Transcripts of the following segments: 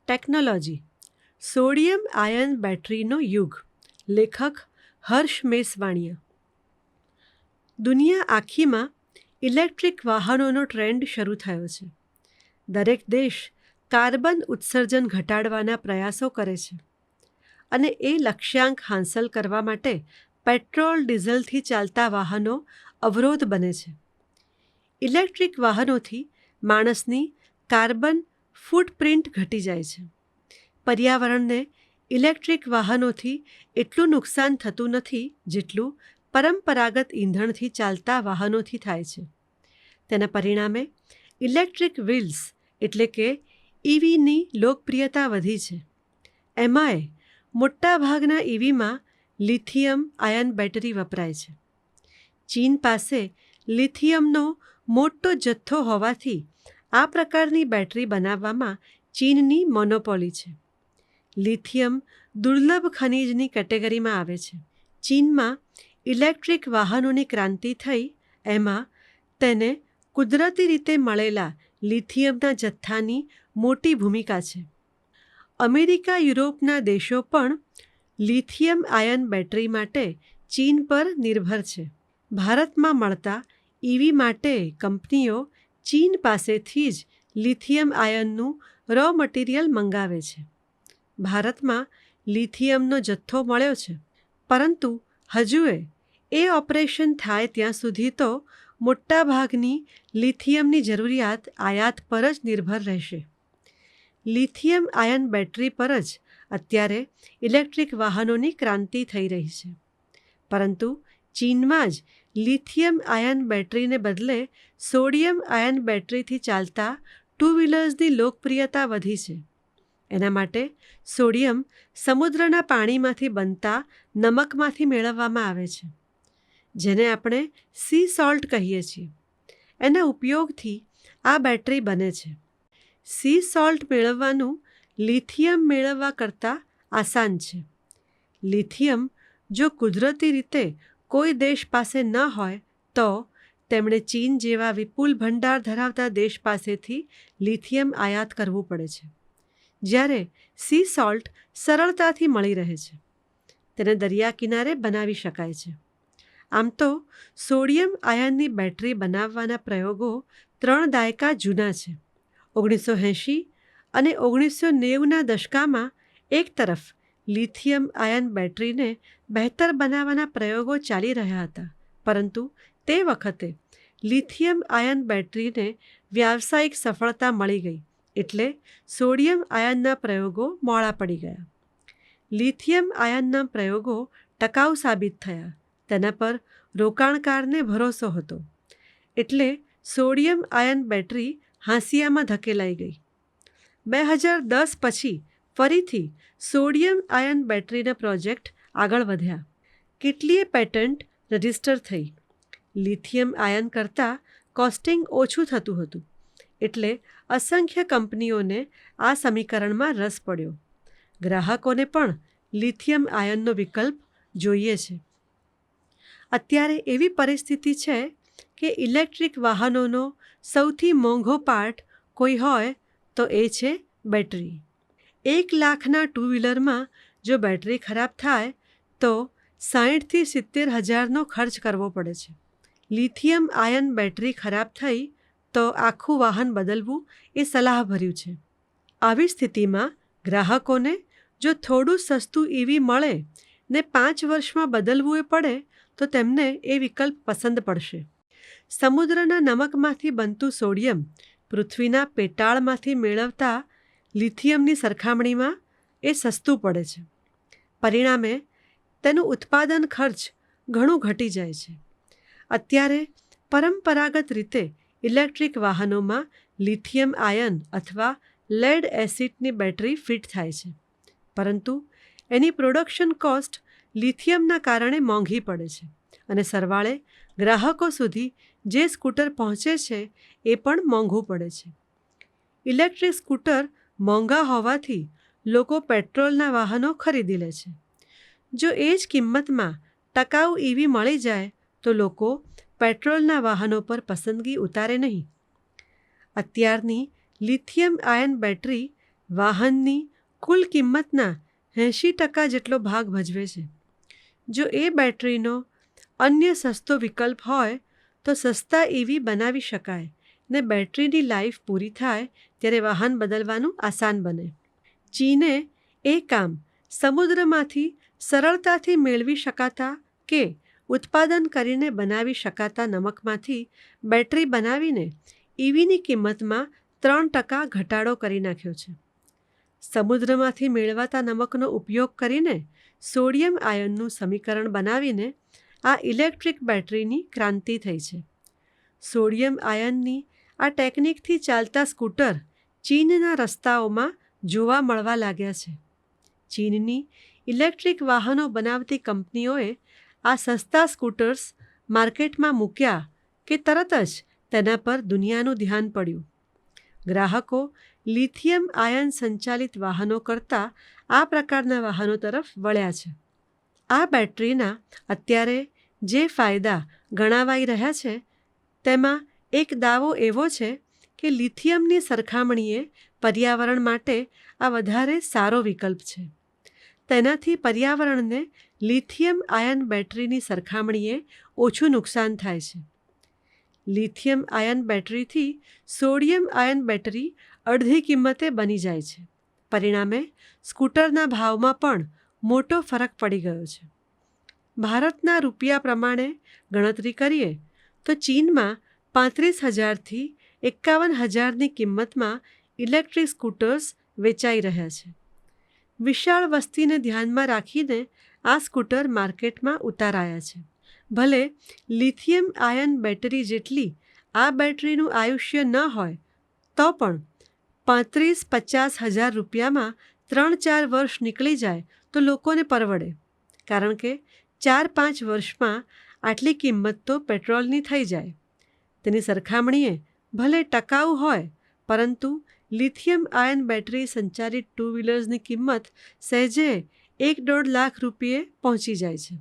Technology sodium ion બેટરીનો યુગ. લેખક હર્ષ મેસવાણીયા. દુનિયા આખીમાં ઇલેક્ટ્રિક વાહનોનો ટ્રેન્ડ શરૂ થયો છે. દરેક દેશ કાર્બન ઉત્સર્જન ઘટાડવાના પ્રયાસો કરે છે અને એ લક્ષ્યાંક હાંસલ કરવા માટે પેટ્રોલ ડીઝલથી ચાલતા વાહનો અવરોધ બને છે. ઇલેક્ટ્રિક વાહનોથી માણસની કાર્બન ફૂટપ્રિન્ટ ઘટી જાય છે. પર્યાવરણને ઇલેક્ટ્રિક વાહનોથી એટલું નુકસાન થતું નથી જેટલું પરંપરાગત ઈંધણથી ચાલતા વાહનોથી થાય છે. તેના પરિણામે ઇલેક્ટ્રિક વ્હીલ્સ એટલે કે ઈવીની લોકપ્રિયતા વધી છે. એમાંય મોટાભાગના ઈવીમાં લિથિયમ આયન બેટરી વપરાય છે. ચીન પાસે લિથિયમનો મોટો જથ્થો હોવાથી આ પ્રકારની બેટરી બનાવવામાં ચીનની મોનોપોલી છે. લિથિયમ દુર્લભ ખનિજની કેટેગરીમાં આવે છે. ચીનમાં ઇલેક્ટ્રિક વાહનોની ક્રાંતિ થઈ એમાં તેને કુદરતી રીતે મળેલા લિથિયમના જથ્થાની મોટી ભૂમિકા છે. અમેરિકા યુરોપના દેશો પણ લિથિયમ આયન બેટરી માટે ચીન પર નિર્ભર છે. ભારતમાં મળતા ઈવી માટે કંપનીઓ ચીન પાસેથી જ લિથિયમ આયનનું રો મટીરિયલ મંગાવે છે. ભારતમાં લિથિયમનો જથ્થો મળ્યો છે, પરંતુ હજુએ એ ઓપરેશન થાય ત્યાં સુધી તો મોટાભાગની લિથિયમની જરૂરિયાત આયાત પર જ નિર્ભર રહેશે. લિથિયમ આયન બેટરી પર જ અત્યારે ઇલેક્ટ્રિક વાહનોની ક્રાંતિ થઈ રહી છે, પરંતુ ચીનમાં જ લિથિયમ આયન બેટરીને બદલે સોડિયમ આયન બેટરીથી ચાલતા ટુ વ્હીલર્સની લોકપ્રિયતા વધી છે. એના માટે સોડિયમ સમુદ્રના પાણીમાંથી બનતા નમકમાંથી મેળવવામાં આવે છે, જેને આપણે સી સોલ્ટ કહીએ છીએ. એના ઉપયોગથી આ બેટરી બને છે. સી સોલ્ટ મેળવવાનું લિથિયમ મેળવવા કરતાં આસાન છે. લિથિયમ જો કુદરતી રીતે કોઈ દેશ પાસે ન હોય તો તેમણે ચીન જેવા વિપુલ ભંડાર ધરાવતા દેશ પાસેથી લિથિયમ આયાત કરવું પડે છે, જ્યારે સી સોલ્ટ સરળતાથી મળી રહે છે. તેને દરિયા કિનારે બનાવી શકાય છે. આમ તો સોડિયમ આયનની બેટરી બનાવવાના પ્રયોગો 3 દાયકા જૂના છે. 1980 અને 1990ના દશકામાં એક તરફ લિથિયમ આયન બેટરીને બહેતર બનાવવાના પ્રયોગો ચાલી રહ્યા હતા, પરંતુ તે વખતે લિથિયમ આયન બેટરીને વ્યાવસાયિક સફળતા મળી ગઈ એટલે સોડિયમ આયનના પ્રયોગો મોડા પડી ગયા. લિથિયમ આયનના પ્રયોગો ટકાઉ સાબિત થયા, તેના પર રોકાણકારને ભરોસો હતો, એટલે સોડિયમ આયન બેટરી હાંસિયામાં ધકેલાઈ ગઈ. 2010 પછી ફરીથી સોડિયમ આયન બેટરીના પ્રોજેક્ટ આગળ વધ્યા. કેટલીય પેટન્ટ રજિસ્ટર થઈ. લિથિયમ આયન કરતાં કોસ્ટિંગ ઓછું થતું હતું, એટલે અસંખ્ય કંપનીઓને આ સમીકરણમાં રસ પડ્યો. ગ્રાહકોને પણ લિથિયમ આયનનો વિકલ્પ જોઈએ છે. અત્યારે એવી પરિસ્થિતિ છે કે ઇલેક્ટ્રિક વાહનોનો સૌથી મોંઘો પાર્ટ કોઈ હોય તો એ છે બેટરી. 1 લાખના ટુ વ્હીલરમાં જો બેટરી ખરાબ થાય તો 60,000 થી 70,000નો ખર્ચ કરવો પડે છે. લિથિયમ આયન બેટરી ખરાબ થઈ તો આખું વાહન બદલવું એ સલાહભર્યું છે. આવી સ્થિતિમાં ગ્રાહકોને જો થોડું સસ્તું ઈવી મળે ને 5 વર્ષમાં બદલવું પડે તો તેમને એ વિકલ્પ પસંદ પડશે. સમુદ્રના નમકમાંથી બનતું સોડિયમ પૃથ્વીના પેટાળમાંથી મેળવતા લિથિયમની સરખામણીમાં એ સસ્તું પડે છે. પરિણામે તેનું ઉત્પાદન ખર્ચ ઘણું ઘટી જાય છે. અત્યારે પરંપરાગત રીતે ઇલેક્ટ્રિક વાહનોમાં લિથિયમ આયન અથવા લેડ એસિડની બેટરી ફિટ થાય છે, પરંતુ એની પ્રોડક્શન કોસ્ટ લિથિયમના કારણે મોંઘી પડે છે અને સરવાળે ગ્રાહકો સુધી જે સ્કૂટર પહોંચે છે એ પણ મોંઘું પડે છે. ઇલેક્ટ્રિક સ્કૂટર મોંઘા હોવાથી લોકો પેટ્રોલના વાહનો ખરીદી લે છે. જો એ જ કિંમતમાં ટકાઉ ઈવી મળી જાય તો લોકો પેટ્રોલના વાહનો પર પસંદગી ઉતારે નહીં. અત્યારની લિથિયમ આયન બેટરી વાહનની કુલ કિંમતના 80% જેટલો ભાગ ભજવે છે. જો એ બેટરીનો અન્ય સસ્તો વિકલ્પ હોય તો સસ્તા EV બનાવી શકાય ને બેટરીની લાઈફ પૂરી થાય ત્યારે વાહન બદલવાનું આસાન બને. ચીને એ કામ સમુદ્રમાંથી સરળતાથી મેળવી શકાતા કે ઉત્પાદન કરીને બનાવી શકાતા નમકમાંથી બેટરી બનાવીને EVની કિંમતમાં 3% ઘટાડો કરી નાખ્યો છે. સમુદ્રમાંથી મેળવાતા નમકનો ઉપયોગ કરીને સોડિયમ આયનનું સમીકરણ બનાવીને આ ઇલેક્ટ્રિક બેટરીની ક્રાંતિ થઈ છે. સોડિયમ આયનની આ ટેકનિકથી ચાલતા સ્કૂટર ચીનના રસ્તાઓમાં જોવા મળવા લાગ્યા છે. ચીનની ઇલેક્ટ્રિક વાહનો બનાવતી કંપનીઓએ આ સસ્તા સ્કૂટર્સ માર્કેટમાં મૂક્યા કે તરત જ તેના પર દુનિયાનું ધ્યાન પડ્યું. ગ્રાહકો લિથિયમ આયન સંચાલિત વાહનો કરતાં આ પ્રકારના વાહનો તરફ વળ્યા છે. આ બેટરીના અત્યારે જે ફાયદા ગણાવાઈ રહ્યા છે તેમાં એક દાવો એવો છે કે લિથિયમની સરખામણીએ પર્યાવરણ માટે આ વધારે સારો વિકલ્પ છે. તેનાથી પર્યાવરણને લિથિયમ આયન બેટરીની સરખામણીએ ઓછું નુકસાન થાય છે. લિથિયમ આયન બેટરીથી સોડિયમ આયન બેટરી અડધી કિંમતે બની જાય છે. પરિણામે સ્કૂટરના ભાવમાં પણ મોટો ફરક પડી ગયો છે. ભારતના રૂપિયા પ્રમાણે ગણતરી કરીએ તો ચીનમાં 35,000થી 51,000ની કિંમતમાં ઇલેક્ટ્રિક સ્કૂટર્સ વેચાઈ રહ્યા છે. વિશાળ વસ્તીને ધ્યાનમાં રાખીને આ સ્કૂટર માર્કેટમાં ઉતારાયા છે. ભલે લિથિયમ આયન બેટરી જેટલી આ બેટરીનું આયુષ્ય ન હોય તો પણ 35-50 હજાર રૂપિયામાં 3-4 વર્ષ નીકળી જાય તો લોકોને પરવડે. કારણ કે 4-5 વર્ષમાં આટલી કિંમત તો પેટ્રોલની થઈ જાય. તેની સરખામણીએ ભલે ટકાઉ હોય પરંતુ લિથિયમ આયન બેટરી સંચાલિત 2 વ્હીલર્સની કિંમત સહેજે 1-1.5 લાખ રૂપિયે પહોંચી જાય છે.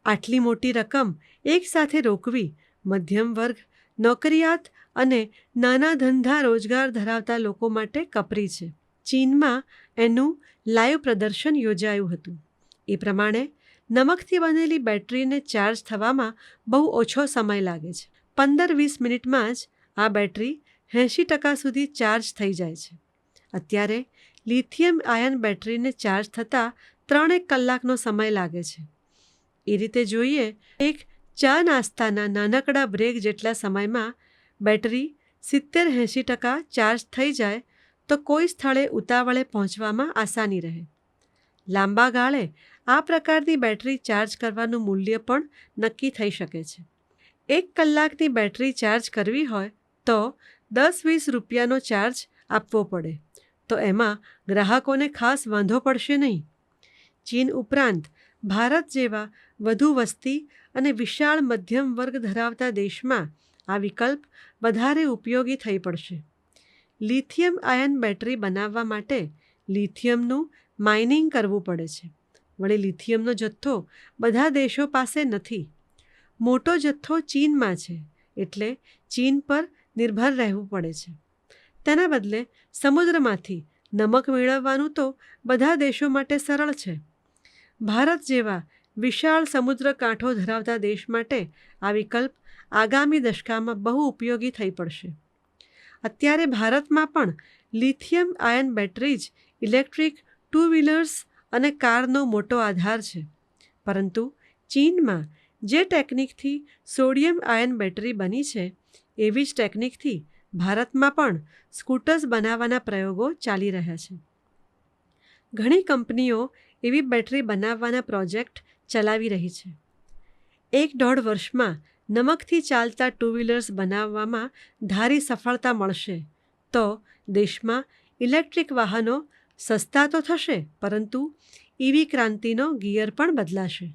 આટલી મોટી રકમ એકસાથે રોકવી મધ્યમ વર્ગ, નોકરિયાત અને નાના ધંધા રોજગાર ધરાવતા લોકો માટે કપરી છે. ચીનમાં એનું લાઈવ પ્રદર્શન યોજાયું હતું. એ પ્રમાણે નમકથી બનેલી બેટરીને ચાર્જ થવામાં બહુ ઓછો સમય લાગે છે. 15-20 મિનિટમાં જ આ બેટરી 80% સુધી ચાર્જ થઈ જાય છે. અત્યારે લિથિયમ આયન બેટરીને ચાર્જ થતાં 3-1 કલાકનો સમય લાગે છે. એ રીતે જોઈએ એક ચા નાસ્તાના નાનકડા બ્રેક જેટલા સમયમાં બેટરી 70-80% ચાર્જ થઈ જાય તો કોઈ સ્થળે ઉતાવળે પહોંચવામાં આસાની રહે. લાંબા ગાળે આ પ્રકારની બેટરી ચાર્જ કરવાનું મૂલ્ય પણ નક્કી થઈ શકે છે. 1 કલાકની બેટરી ચાર્જ કરવી હોય તો 10-20 રૂપિયાનો ચાર્જ આપવો પડે તો એમાં ગ્રાહકોને ખાસ વાંધો પડશે નહીં. ચીન ઉપરાંત ભારત જેવા વધુ વસ્તી અને વિશાળ મધ્યમ વર્ગ ધરાવતા દેશમાં આ વિકલ્પ વધારે ઉપયોગી થઈ પડશે. લિથિયમ આયન બેટરી બનાવવા માટે લિથિયમનું માઇનિંગ કરવું પડે છે. વળી લિથિયમનો જથ્થો બધા દેશો પાસે નથી. મોટો જથ્થો ચીનમાં છે એટલે ચીન પર નિર્ભર રહેવું પડે છે. તેના બદલે સમુદ્રમાંથી નમક મેળવવાનું તો બધા દેશો માટે સરળ છે. ભારત જેવા વિશાળ સમુદ્ર કાંઠો ધરાવતા દેશ માટે આ વિકલ્પ આગામી દશકામાં બહુ ઉપયોગી થઈ પડશે. અત્યારે ભારતમાં પણ લિથિયમ આયન બેટરી જ ઇલેક્ટ્રિક 2 વ્હીલર્સ અને કારનો મોટો આધાર છે. પરંતુ ચીનમાં જે ટેકનિકથી સોડિયમ આયન બેટરી બની છે એવી જ ટેકનિકથી ભારતમાં પણ સ્કૂટર્સ બનાવવાના પ્રયોગો ચાલી રહ્યા છે. ઘણી કંપનીઓ એવી બેટરી બનાવવાના પ્રોજેક્ટ ચલાવી રહી છે. 1-1.5 વર્ષમાં નમકથી ચાલતા 2 વ્હીલર્સ બનાવવામાં ધારી સફળતા મળશે તો દેશમાં ઇલેક્ટ્રિક વાહનો સસ્તા તો થશે પરંતુ EV ક્રાંતિનો ગિયર પણ બદલાશે.